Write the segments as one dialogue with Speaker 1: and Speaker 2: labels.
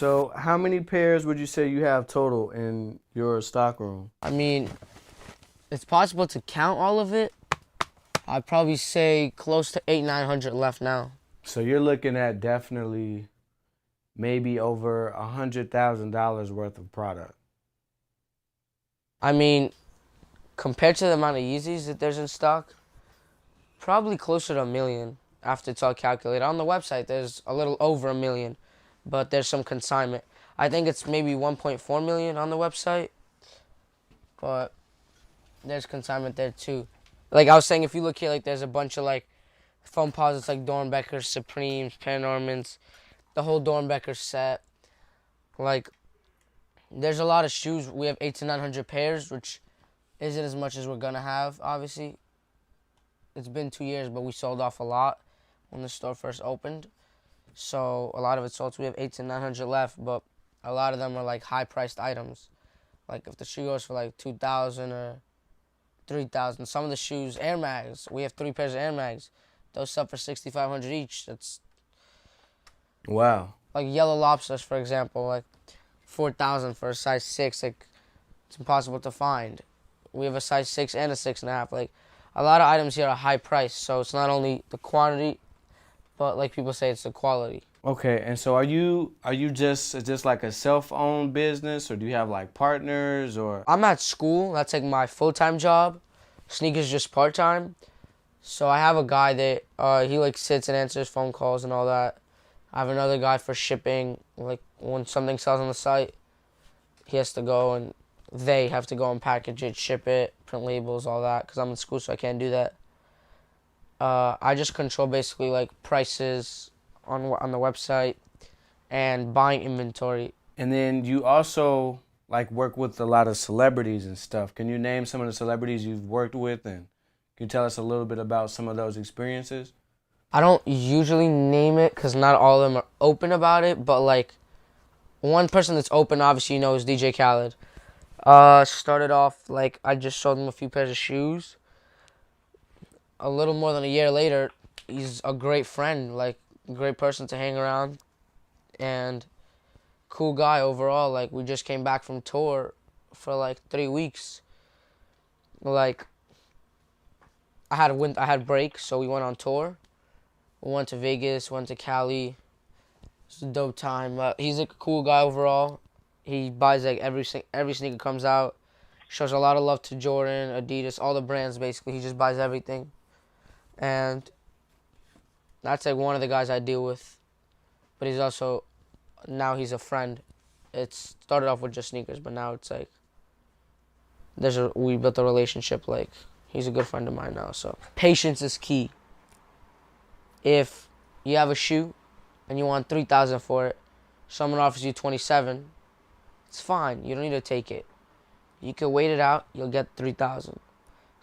Speaker 1: So how many pairs would you say you have total in your stock room?
Speaker 2: I mean, it's possible to count all of it. I'd probably say close to 900 left now.
Speaker 1: So you're looking at definitely maybe over $100,000 worth of product.
Speaker 2: I mean, compared to the amount of Yeezys that there's in stock, probably closer to 1 million after it's all calculated. On the website, there's a little over 1 million, but there's some consignment. I think it's maybe 1.4 million on the website, but there's consignment there too. Like I was saying, if you look here, like there's a bunch of like foam posits like Dornbeckers, Supremes, Panormans, the whole Dornbecker set. Like there's a lot of shoes. We have 800 to 900 pairs, which isn't as much as we're gonna have, obviously. It's been 2 years, but we sold off a lot when the store first opened. So a lot of it sold. So we have 800 to 900 left, but a lot of them are like high-priced items. Like if the shoe goes for like 2,000 or 3,000. Some of the shoes, Air Mags. We have 3 pairs of Air Mags. Those sell for 6,500 each. That's
Speaker 1: Wow.
Speaker 2: like Yellow Lobsters, for example, like 4,000 for a size 6. Like it's impossible to find. We have a size 6 and a 6.5. Like a lot of items here are high price, so it's not only the quantity, but like people say, it's the quality.
Speaker 1: Okay, and so are you just like a self-owned business, or do you have like partners, or?
Speaker 2: I'm at school. That's like my full-time job. Sneakers just part-time. So I have a guy that he like sits and answers phone calls and all that. I have another guy for shipping. Like when something sells on the site, he has to go and they have to go and package it, ship it, print labels, all that. Because I'm in school, so I can't do that. I just control basically like prices on the website and buying inventory.
Speaker 1: And then you also like work with a lot of celebrities and stuff. Can you name some of the celebrities you've worked with, and can you tell us a little bit about some of those experiences?
Speaker 2: I don't usually name it because not all of them are open about it, but like one person that's open, obviously, you know, is DJ Khaled. Started off like I just showed him a few pairs of shoes. A little more than a year later, he's a great friend, like great person to hang around, and cool guy overall. Like we just came back from tour for like 3 weeks. Like I had break, so we went on tour. We went to Vegas, went to Cali. It's a dope time. He's like a cool guy overall. He buys like every sneaker comes out. Shows a lot of love to Jordan, Adidas, all the brands basically. He just buys everything. And that's like one of the guys I deal with. But he's also, now he's a friend. It started off with just sneakers, but now it's like, we built a relationship. Like, he's a good friend of mine now, so. Patience is key. If you have a shoe and you want 3,000 for it, someone offers you 27, it's fine. You don't need to take it. You can wait it out, you'll get 3,000. So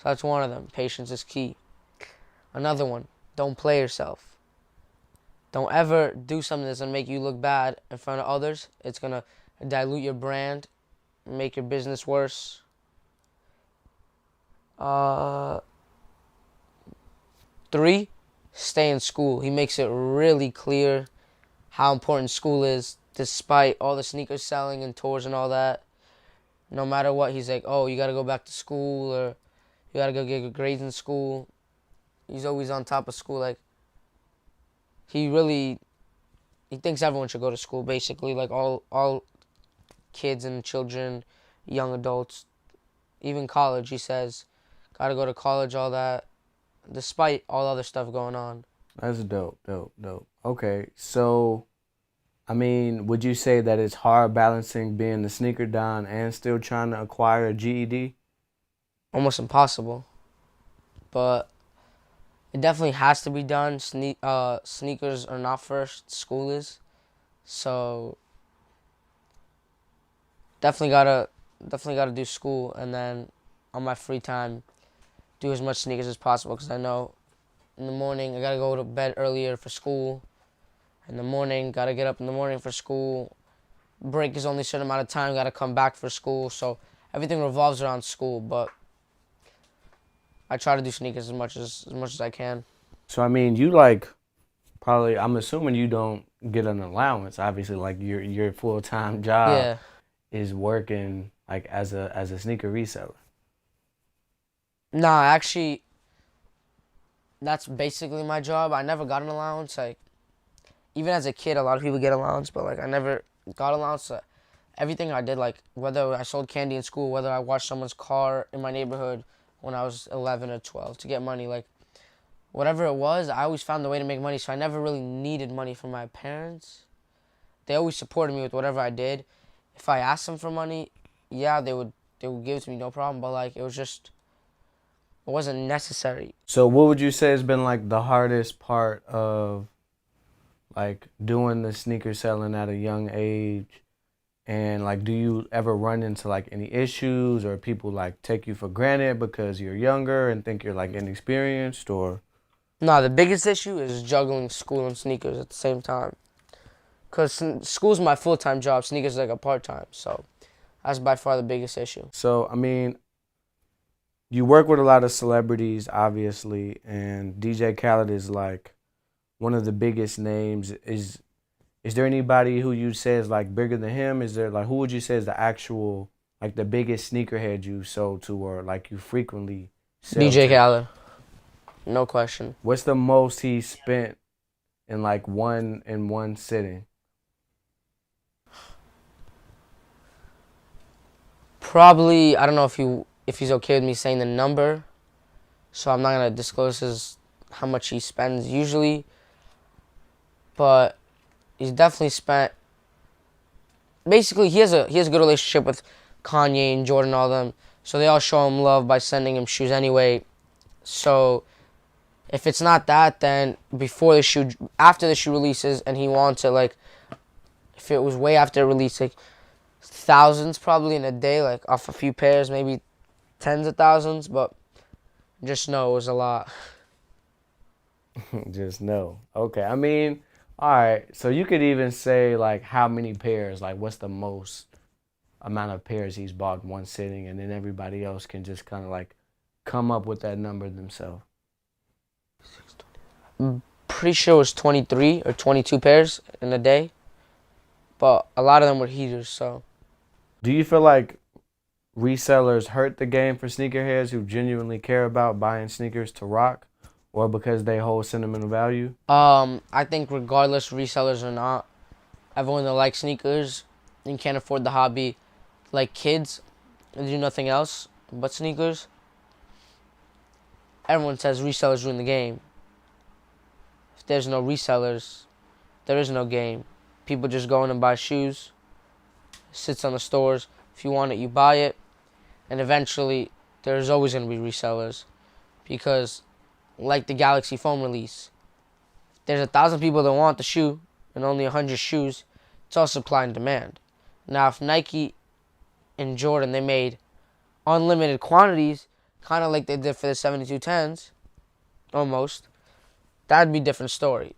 Speaker 2: that's one of them. Patience is key. Another one, don't play yourself. Don't ever do something that's going to make you look bad in front of others. It's going to dilute your brand, make your business worse. 3, stay in school. He makes it really clear how important school is, despite all the sneakers selling and tours and all that. No matter what, he's like, oh, you got to go back to school, or you got to go get good grades in school. He's always on top of school. Like, he thinks everyone should go to school, basically. Like, all kids and children, young adults, even college, he says, got to go to college, all that, despite all other stuff going on.
Speaker 1: That's dope. Okay, so, I mean, would you say that it's hard balancing being the sneaker don and still trying to acquire a GED?
Speaker 2: Almost impossible. But it definitely has to be done. Sneakers are not first, school is. So definitely gotta do school, and then on my free time, do as much sneakers as possible, because I know in the morning I gotta go to bed earlier for school. In the morning, gotta get up in the morning for school. Break is only a certain amount of time, gotta come back for school. So everything revolves around school, but I try to do sneakers as much as I can.
Speaker 1: So, I mean, you like, probably, I'm assuming you don't get an allowance. Obviously, like your full-time job
Speaker 2: Yeah.
Speaker 1: is working like as a sneaker reseller.
Speaker 2: Nah, actually, that's basically my job. I never got an allowance. Like, even as a kid, a lot of people get allowance, but like I never got allowance. Everything I did, like whether I sold candy in school, whether I washed someone's car in my neighborhood when I was 11 or 12 to get money, like whatever it was, I always found a way to make money. So I never really needed money from my parents. They always supported me with whatever I did. If I asked them for money, yeah, they would give it to me, no problem. But like it wasn't necessary.
Speaker 1: So what would you say has been like the hardest part of like doing the sneaker selling at a young age? And like, do you ever run into like any issues, or people like take you for granted because you're younger and think you're like inexperienced, or?
Speaker 2: No, the biggest issue is juggling school and sneakers at the same time. Because school's my full-time job, sneakers is like a part-time. So that's by far the biggest issue.
Speaker 1: So, I mean, you work with a lot of celebrities, obviously, and DJ Khaled is like one of the biggest names. Is there anybody who you say is like bigger than him? Is there like, who would you say is the actual, like the biggest sneakerhead you sold to, or like you frequently sell
Speaker 2: DJ
Speaker 1: to?
Speaker 2: Khaled. No question.
Speaker 1: What's the most he spent in like one sitting?
Speaker 2: Probably, I don't know if he's okay with me saying the number, so I'm not gonna disclose how much he spends usually, but he's definitely spent. Basically, he has a good relationship with Kanye and Jordan, all them, so they all show him love by sending him shoes anyway. So if it's not that, then after the shoe releases, and he wants it, like if it was way after it released, like thousands probably in a day, like off a few pairs, maybe tens of thousands, but just know it was a lot.
Speaker 1: Just no. Okay. I mean, all right. So you could even say like how many pairs, like what's the most amount of pairs he's bought in one sitting, and then everybody else can just kind of like come up with that number themselves.
Speaker 2: I'm pretty sure it was 23 or 22 pairs in a day, but a lot of them were heaters, so.
Speaker 1: Do you feel like resellers hurt the game for sneakerheads who genuinely care about buying sneakers to rock, or because they hold sentimental value?
Speaker 2: I think regardless, resellers or not, everyone that likes sneakers and can't afford the hobby, like kids, and do nothing else but sneakers, everyone says resellers ruin the game. If there's no resellers, there is no game. People just go in and buy shoes, sits on the stores. If you want it, you buy it, and eventually there's always going to be resellers, because like the Galaxy phone release, if there's 1,000 people that want the shoe and only 100 shoes, it's all supply and demand. Now if Nike and Jordan, they made unlimited quantities, kind of like they did for the 7210s, almost, that'd be a different story.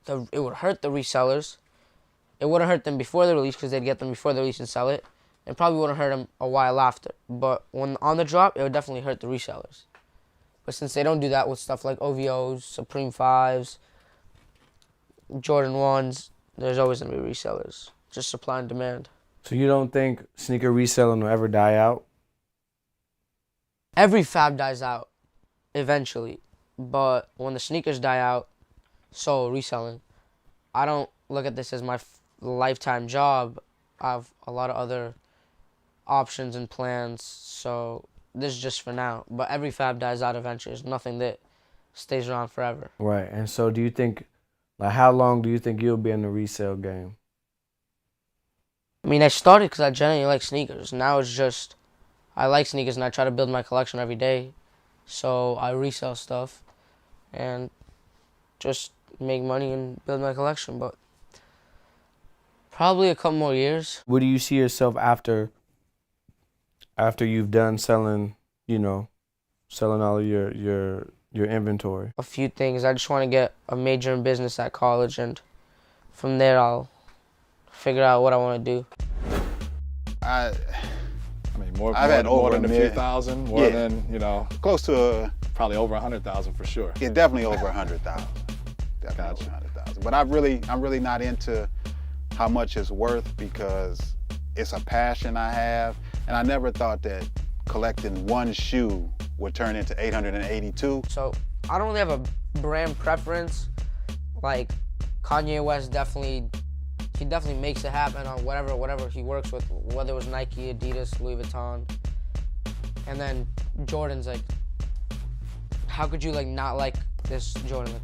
Speaker 2: It would hurt the resellers. It wouldn't hurt them before the release, because they'd get them before the release and sell it. It probably wouldn't hurt them a while after. But when on the drop, it would definitely hurt the resellers. But since they don't do that with stuff like OVOs, Supreme 5s, Jordan 1s, there's always going to be resellers. Just supply and demand.
Speaker 1: So you don't think sneaker reselling will ever die out?
Speaker 2: Every fab dies out eventually. But when the sneakers die out, so will reselling. I don't look at this as my lifetime job. I have a lot of other options and plans, so this is just for now. But every fab dies out eventually. There's nothing that stays around forever.
Speaker 1: Right. And so do you think, like, how long do you think you'll be in the resale game?
Speaker 2: I mean, I started because I genuinely like sneakers. Now it's just, I like sneakers and I try to build my collection every day. So I resell stuff and just make money and build my collection. But probably a couple more years.
Speaker 1: Where do you see yourself after you've done selling, selling all of your inventory?
Speaker 2: A few things. I just want to get a major in business at college, and from there I'll figure out what I want to do.
Speaker 3: I
Speaker 4: mean, more
Speaker 3: had
Speaker 4: more
Speaker 3: over
Speaker 4: than
Speaker 3: a
Speaker 4: a few
Speaker 3: million.
Speaker 4: thousand, more
Speaker 3: Yeah.
Speaker 4: than,
Speaker 3: close to
Speaker 4: probably over 100,000 for sure.
Speaker 3: definitely over 100,000. Definitely over 100,000. But I'm really not into how much it's worth because it's a passion I have, and I never thought that collecting one shoe would turn into 882.
Speaker 2: So I don't really have a brand preference. Like Kanye West definitely makes it happen on whatever he works with, whether it was Nike, Adidas, Louis Vuitton. And then Jordan's like, how could you like not like this Jordan? Like,